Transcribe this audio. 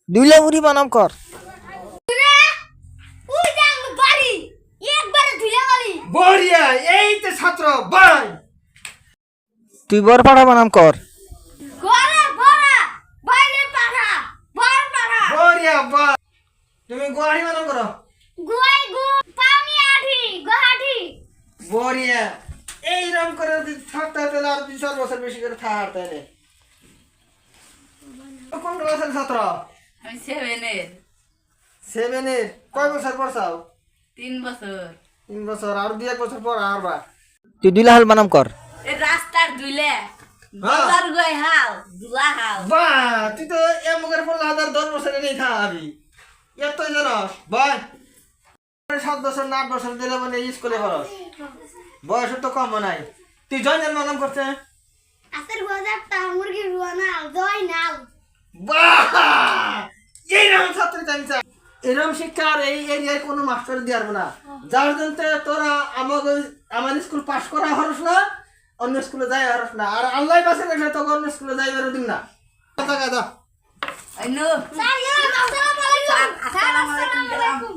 দুইলা মুড়ি বানাম কর। বড়িয়া এই তো ছাত্র বাই। তুই বর পাঠা বানাম কর। বড়িয়া বা তুমি গুয়াহাটি বানাম করো। বড়িয়া এইরকম করে থাকতে পেলে আর 2-4 বছর বেশি করে থাকার তাইলে। কোন ক্লাসের ছাত্র? আমি 7-এর। 7-এর কয় বছর পড়ছাও? 3 বছর। 3 বছর আর 2-1 বছর পর আরবা। তুই দুইলা হাল বানাম কর। এই রাস্তার দুইলে বাজার গই হাল দুলা হাল। বাহ তুই তো এমকের পড়লে 10 বছরে নেই থাকবি। এত জানস ভাই 7 বছর না 8 বছর দিলে মানে স্কুলে পড়স। বয়স তো কম নাই। তুই জয়েন নাম করছে? বাহ এইরকম ছাত্র আমি চাই। এরকম শিক্ষা আর এই এরিয়ায় কোনো মাস্টার দিয়ে না। যার জন্য তোরা আমার স্কুল পাস করা হরস না, অন্য স্কুলে যাই হরস না। আর আল্লাহ পাশে রেখে তোকে অন্য স্কুলে যাই বেরো দিন না। আসসালামু আলাইকুম।